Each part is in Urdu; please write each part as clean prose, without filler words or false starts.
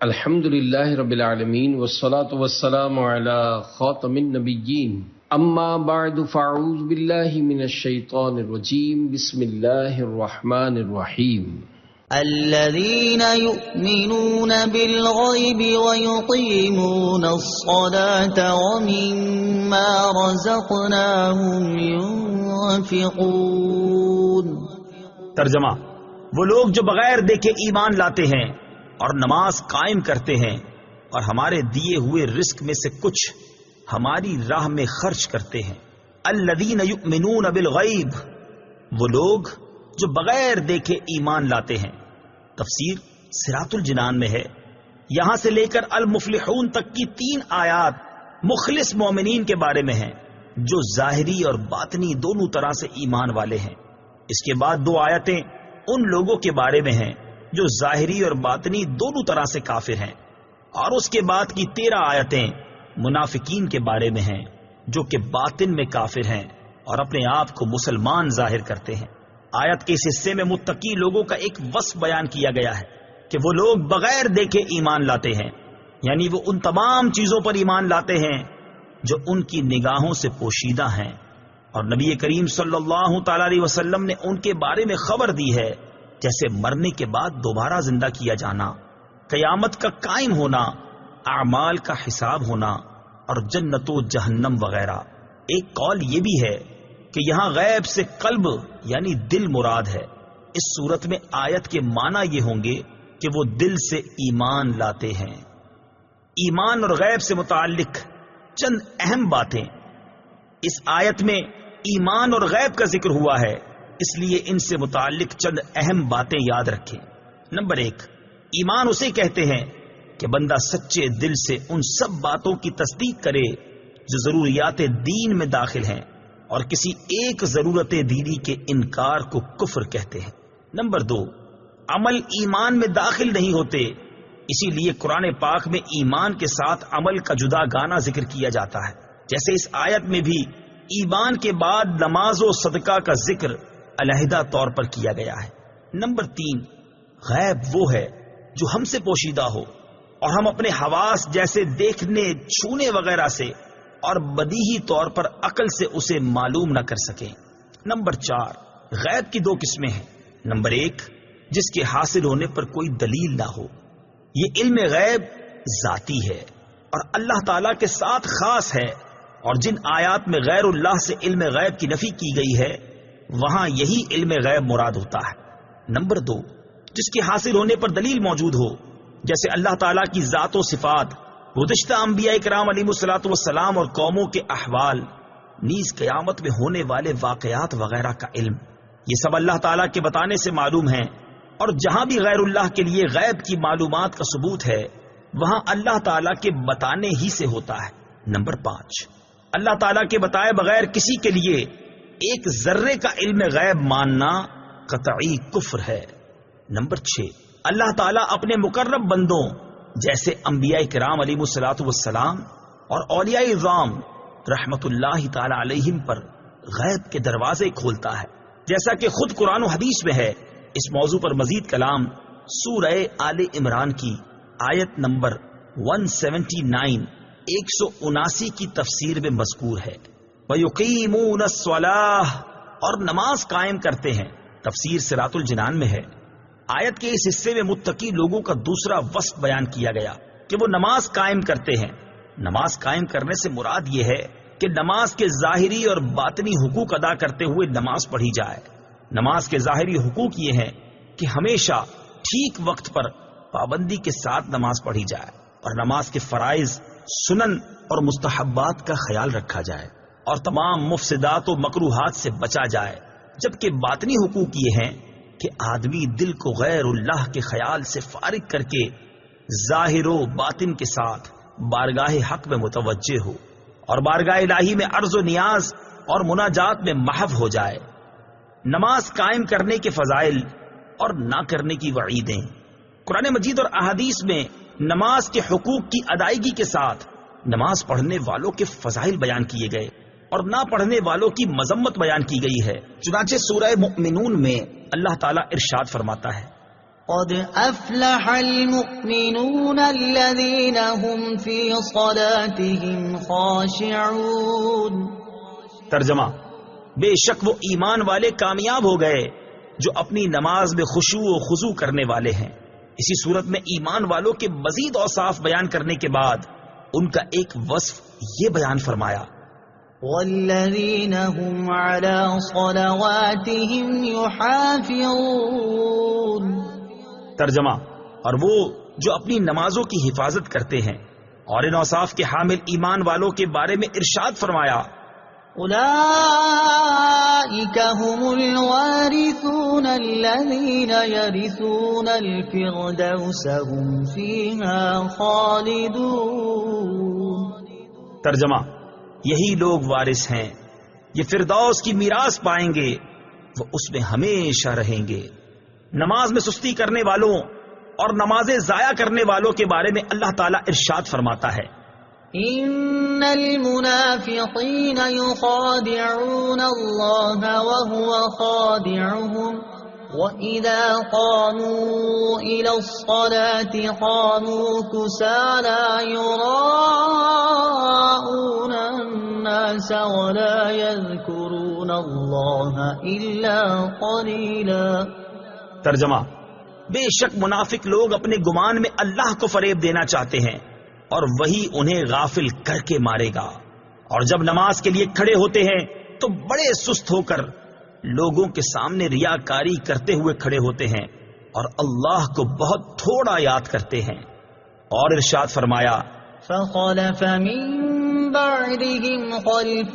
الحمد للہ رب العالمین والصلاة والسلام علی خاتم النبیین اما بعد فاعوذ باللہ من الشیطان الرجیم بسم اللہ الرحمن الرحیم الذين يؤمنون بالغيب ويقيمون الصلاة ومما رزقناهم ينفقون۔ ترجمہ: وہ لوگ جو بغیر دیکھے ایمان لاتے ہیں اور نماز قائم کرتے ہیں اور ہمارے دیے ہوئے رزق میں سے کچھ ہماری راہ میں خرچ کرتے ہیں۔ الذین یؤمنون بالغیب، وہ لوگ جو بغیر دیکھے ایمان لاتے ہیں۔ تفسیر صراط الجنان میں ہے۔ یہاں سے لے کر المفلحون تک کی 3 آیات مخلص مومنین کے بارے میں ہیں جو ظاہری اور باطنی دونوں طرح سے ایمان والے ہیں۔ اس کے بعد 2 آیتیں ان لوگوں کے بارے میں ہیں جو ظاہری اور باطنی دونوں طرح سے کافر ہیں، اور اس کے بعد کی 13 آیتیں منافقین کے بارے میں ہیں جو کہ باطن میں کافر ہیں اور اپنے آپ کو مسلمان ظاہر کرتے ہیں۔ آیت کے اس حصے میں متقی لوگوں کا ایک وصف بیان کیا گیا ہے کہ وہ لوگ بغیر دیکھے ایمان لاتے ہیں، یعنی وہ ان تمام چیزوں پر ایمان لاتے ہیں جو ان کی نگاہوں سے پوشیدہ ہیں، اور نبی کریم صلی اللہ تعالی علیہ وسلم نے ان کے بارے میں خبر دی ہے، جیسے مرنے کے بعد دوبارہ زندہ کیا جانا، قیامت کا قائم ہونا، اعمال کا حساب ہونا اور جنت و جہنم وغیرہ۔ ایک قول یہ بھی ہے کہ یہاں غیب سے قلب یعنی دل مراد ہے۔ اس صورت میں آیت کے معنی یہ ہوں گے کہ وہ دل سے ایمان لاتے ہیں۔ ایمان اور غیب سے متعلق چند اہم باتیں۔ اس آیت میں ایمان اور غیب کا ذکر ہوا ہے، اس لیے ان سے متعلق چند اہم باتیں یاد رکھیں۔ نمبر 1، ایمان اسے کہتے ہیں کہ بندہ سچے دل سے ان سب باتوں کی تصدیق کرے جو ضروریات دین میں داخل ہیں، اور کسی ایک ضرورت دینی کے انکار کو کفر کہتے ہیں۔ نمبر 2، عمل ایمان میں داخل نہیں ہوتے، اسی لیے قرآن پاک میں ایمان کے ساتھ عمل کا جدا گانا ذکر کیا جاتا ہے، جیسے اس آیت میں بھی ایمان کے بعد نماز و صدقہ کا ذکر علیحدہ طور پر کیا گیا ہے۔ نمبر 3، غیب وہ ہے جو ہم سے پوشیدہ ہو اور ہم اپنے حواس جیسے دیکھنے، چھونے وغیرہ سے اور بدیہی طور پر عقل سے اسے معلوم نہ کر سکیں۔ نمبر 4، غیب کی 2 قسمیں ہیں۔ نمبر 1، جس کے حاصل ہونے پر کوئی دلیل نہ ہو، یہ علم غیب ذاتی ہے اور اللہ تعالی کے ساتھ خاص ہے، اور جن آیات میں غیر اللہ سے علم غیب کی نفی کی گئی ہے وہاں یہی علم غیب مراد ہوتا ہے۔ نمبر 2، جس کے حاصل ہونے پر دلیل موجود ہو، جیسے اللہ تعالیٰ کی ذات و صفات، گزشتہ انبیاء کرام علیہ الصلوۃ والسلام اور قوموں کے احوال، نیز قیامت میں ہونے والے واقعات وغیرہ کا علم، یہ سب اللہ تعالیٰ کے بتانے سے معلوم ہیں، اور جہاں بھی غیر اللہ کے لیے غیب کی معلومات کا ثبوت ہے وہاں اللہ تعالیٰ کے بتانے ہی سے ہوتا ہے۔ نمبر 5، اللہ تعالیٰ کے بتائے بغیر کسی کے لیے ایک ذرے کا علم غیب ماننا قطعی کفر ہے۔ نمبر 6، اللہ تعالیٰ اپنے مقرب بندوں جیسے انبیاء کرام علیہ الصلوۃ والسلام اور اولیاء اعظام رحمت اللہ تعالی علیہم پر غیب کے دروازے کھولتا ہے، جیسا کہ خود قرآن و حدیث میں ہے۔ اس موضوع پر مزید کلام سورہ آل عمران کی آیت نمبر 179 کی تفسیر میں مذکور ہے۔ وَيُقِيمُونَ الصَّلَاةَ، اور نماز قائم کرتے ہیں، تفسیر صراط الجنان میں ہے۔ آیت کے اس حصے میں متقی لوگوں کا دوسرا وصف بیان کیا گیا کہ وہ نماز قائم کرتے ہیں۔ نماز قائم کرنے سے مراد یہ ہے کہ نماز کے ظاہری اور باطنی حقوق ادا کرتے ہوئے نماز پڑھی جائے۔ نماز کے ظاہری حقوق یہ ہیں کہ ہمیشہ ٹھیک وقت پر پابندی کے ساتھ نماز پڑھی جائے، اور نماز کے فرائض، سنن اور مستحبات کا خیال رکھا جائے، اور تمام مفسدات و مکروہات سے بچا جائے۔ جبکہ باطنی حقوق یہ ہیں کہ آدمی دل کو غیر اللہ کے خیال سے فارغ کر کے ظاہر و باطن کے ساتھ بارگاہ حق میں متوجہ ہو، اور بارگاہ الہی میں عرض و نیاز اور مناجات میں محو ہو جائے۔ نماز قائم کرنے کے فضائل اور نہ کرنے کی وعیدیں۔ قرآن مجید اور احادیث میں نماز کے حقوق کی ادائیگی کے ساتھ نماز پڑھنے والوں کے فضائل بیان کیے گئے اور نہ پڑھنے والوں کی مذمت بیان کی گئی ہے۔ چنانچہ سورہ مؤمنون میں اللہ تعالیٰ ارشاد فرماتا ہے، قد افلح المؤمنون الذين هم في صلاتهم خاشعون. ترجمہ: بے شک وہ ایمان والے کامیاب ہو گئے جو اپنی نماز میں خشوع و خضوع کرنے والے ہیں. اسی صورت میں ایمان والوں کے مزید اوصاف بیان کرنے کے بعد ان کا ایک وصف یہ بیان فرمایا: والذین هم على صلواتهم يحافظون. ترجمہ: اور وہ جو اپنی نمازوں کی حفاظت کرتے ہیں. اور ان اوصاف کے حامل ایمان والوں کے بارے میں ارشاد فرمایا: اولئک هم الوارثون الذین یرثون الفردوس هم فیها خالدون. ترجمہ: یہی لوگ وارث ہیں، یہ فردوس کی میراث پائیں گے، وہ اس میں ہمیشہ رہیں گے. نماز میں سستی کرنے والوں اور نمازیں ضائع کرنے والوں کے بارے میں اللہ تعالیٰ ارشاد فرماتا ہے: ان المنافقین یخادعون اللہ وهو خادعهم وَإِذَا قَامُوا إِلَى الصَّلَاةِ قَامُوا كُسَالَى يُرَاءُونَ النَّاسَ وَلَا يَذْكُرُونَ اللَّهَ إِلَّا قَلِيلًا. ترجمہ: بے شک منافق لوگ اپنے گمان میں اللہ کو فریب دینا چاہتے ہیں اور وہی انہیں غافل کر کے مارے گا، اور جب نماز کے لیے کھڑے ہوتے ہیں تو بڑے سست ہو کر لوگوں کے سامنے ریاکاری کرتے ہوئے کھڑے ہوتے ہیں اور اللہ کو بہت تھوڑا یاد کرتے ہیں. اور ارشاد فرمایا: فَخَلَفَ مِن بَعْدِهِمْ خَلْفٌ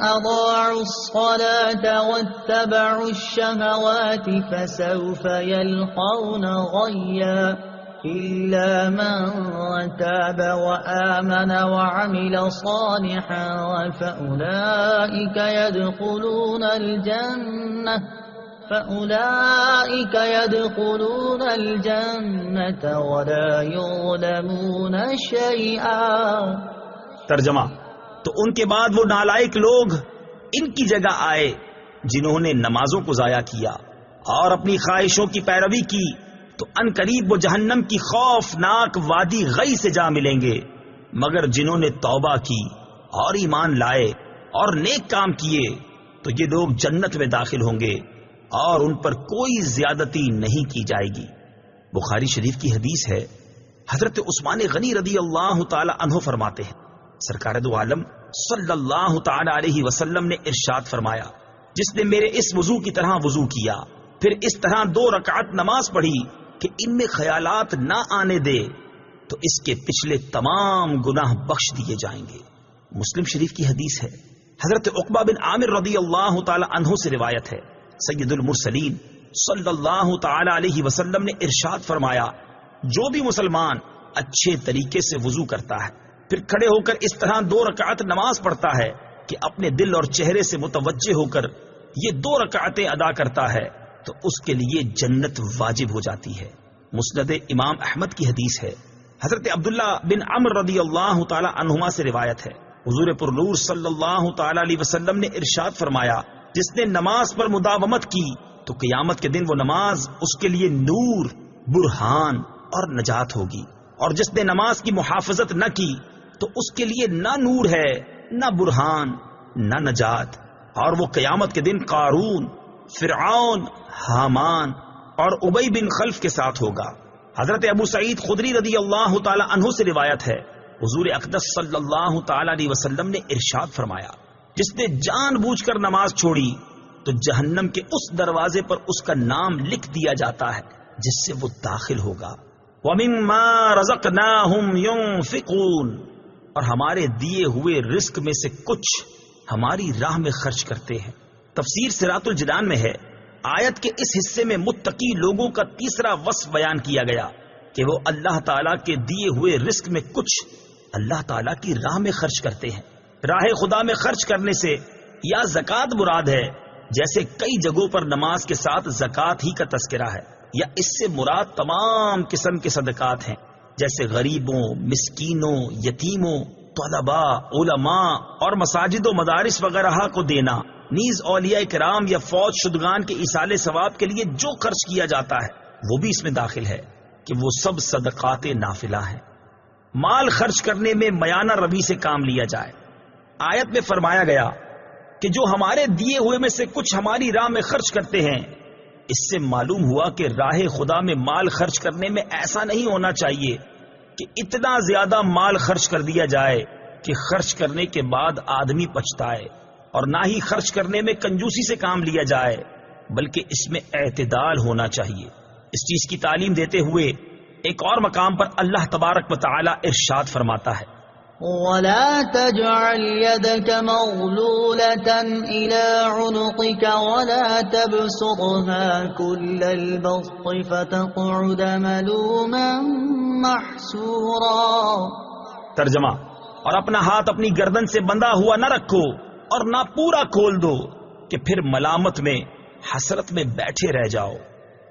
أَضَاعُوا الصَّلَاةَ وَاتَّبَعُوا الشَّهَوَاتِ فَسَوْفَ يَلْقَوْنَ غَيًّا إِلَّا مَن تَابَ وَآمَنَ وَعَمِلَ صَالِحًا فَأُولَئِكَ يَدْخُلُونَ الْجَنَّةَ وَلَا يُظْلَمُونَ شَيْئًا. ترجمہ: تو ان کے بعد وہ نالائق لوگ ان کی جگہ آئے جنہوں نے نمازوں کو ضائع کیا اور اپنی خواہشوں کی پیروی کی، تو ان قریب وہ جہنم کی خوفناک وادی غی سے جا ملیں گے، مگر جنہوں نے توبہ کی اور ایمان لائے اور نیک کام کیے تو یہ لوگ جنت میں داخل ہوں گے اور ان پر کوئی زیادتی نہیں کی جائے گی. بخاری شریف کی حدیث ہے، حضرت عثمان غنی رضی اللہ تعالی عنہ فرماتے ہیں، سرکار دو عالم صلی اللہ تعالی علیہ وسلم نے ارشاد فرمایا: جس نے میرے اس وضو کی طرح وضو کیا پھر اس طرح 2 رکعت نماز پڑھی کہ ان میں خیالات نہ آنے دے تو اس کے پچھلے تمام گناہ بخش دیے جائیں گے. مسلم شریف کی حدیث ہے، حضرت عقبہ بن عامر رضی اللہ تعالی عنہ سے روایت ہے، سید المرسلین صلی اللہ تعالی علیہ وسلم نے ارشاد فرمایا: جو بھی مسلمان اچھے طریقے سے وضو کرتا ہے پھر کھڑے ہو کر اس طرح 2 رکعت نماز پڑھتا ہے کہ اپنے دل اور چہرے سے متوجہ ہو کر یہ 2 رکعتیں ادا کرتا ہے تو اس کے لیے جنت واجب ہو جاتی ہے. مسند امام احمد کی حدیث ہے، حضرت عبداللہ بن عمرو رضی اللہ تعالی عنہما سے روایت ہے، حضور پر نور صلی اللہ تعالی علیہ وسلم نے ارشاد فرمایا: جس نے نماز پر مداومت کی تو قیامت کے دن وہ نماز اس کے لیے نور، برہان اور نجات ہوگی، اور جس نے نماز کی محافظت نہ کی تو اس کے لیے نہ نور ہے، نہ برہان، نہ نجات، اور وہ قیامت کے دن قارون، فرعون، حامان اور ابی بن خلف کے ساتھ ہوگا. حضرت ابو سعید خدری رضی اللہ تعالی عنہ سے روایت ہے، حضور اقدس صلی اللہ تعالی علیہ وسلم نے ارشاد فرمایا: جس نے جان بوجھ کر نماز چھوڑی تو جہنم کے اس دروازے پر اس کا نام لکھ دیا جاتا ہے جس سے وہ داخل ہوگا. وَمِمَّا رَزَقْنَاهُمْ يُنْفِقُونَ، اور ہمارے دیے ہوئے رزق میں سے کچھ ہماری راہ میں خرچ کرتے ہیں. تفسیر صراط الجنان میں ہے، آیت کے اس حصے میں متقی لوگوں کا تیسرا وصف بیان کیا گیا کہ وہ اللہ تعالیٰ کے دیے ہوئے رزق میں کچھ اللہ تعالیٰ کی راہ میں خرچ کرتے ہیں. راہ خدا میں خرچ کرنے سے یا زکوٰۃ مراد ہے، جیسے کئی جگہوں پر نماز کے ساتھ زکوٰۃ ہی کا تذکرہ ہے، یا اس سے مراد تمام قسم کے صدقات ہیں جیسے غریبوں، مسکینوں، یتیموں، طلباء، علماء اور مساجد و مدارس وغیرہ کو دینا. نیز اولیاء کرام یا فوت شدگان کے ایصال ثواب کے لیے جو خرچ کیا جاتا ہے وہ بھی اس میں داخل ہے کہ وہ سب صدقات نافلہ ہیں۔ مال خرچ کرنے میں میانہ روی سے کام لیا جائے۔ آیت میں فرمایا گیا کہ جو ہمارے دیے ہوئے میں سے کچھ ہماری راہ میں خرچ کرتے ہیں، اس سے معلوم ہوا کہ راہ خدا میں مال خرچ کرنے میں ایسا نہیں ہونا چاہیے کہ اتنا زیادہ مال خرچ کر دیا جائے کہ خرچ کرنے کے بعد آدمی پچھتائے، اور نہ ہی خرچ کرنے میں کنجوسی سے کام لیا جائے، بلکہ اس میں اعتدال ہونا چاہیے۔ اس چیز کی تعلیم دیتے ہوئے ایک اور مقام پر اللہ تبارک و تعالی ارشاد فرماتا ہے، ولا تجعل يدك مغلولة إلى عنقك ولا تبسطها كل البسط فتقعد ملوما محسورا۔ ترجمہ، اور اپنا ہاتھ اپنی گردن سے بندھا ہوا نہ رکھو اور نہ پورا کھول دو کہ پھر ملامت میں حسرت میں بیٹھے رہ جاؤ۔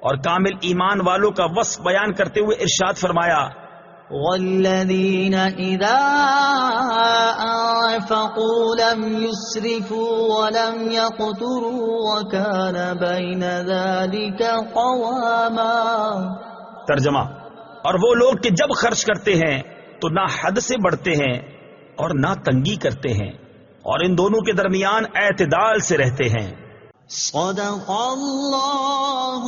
اور کامل ایمان والوں کا وصف بیان کرتے ہوئے ارشاد فرمایا، والذین اذا انفقوا لم يسرفوا ولم يقتروا وكان بين ذلك قواما۔ ترجمہ، اور وہ لوگ کہ جب خرچ کرتے ہیں تو نہ حد سے بڑھتے ہیں اور نہ تنگی کرتے ہیں، اور ان دونوں کے درمیان اعتدال سے رہتے ہیں۔ صدق اللہ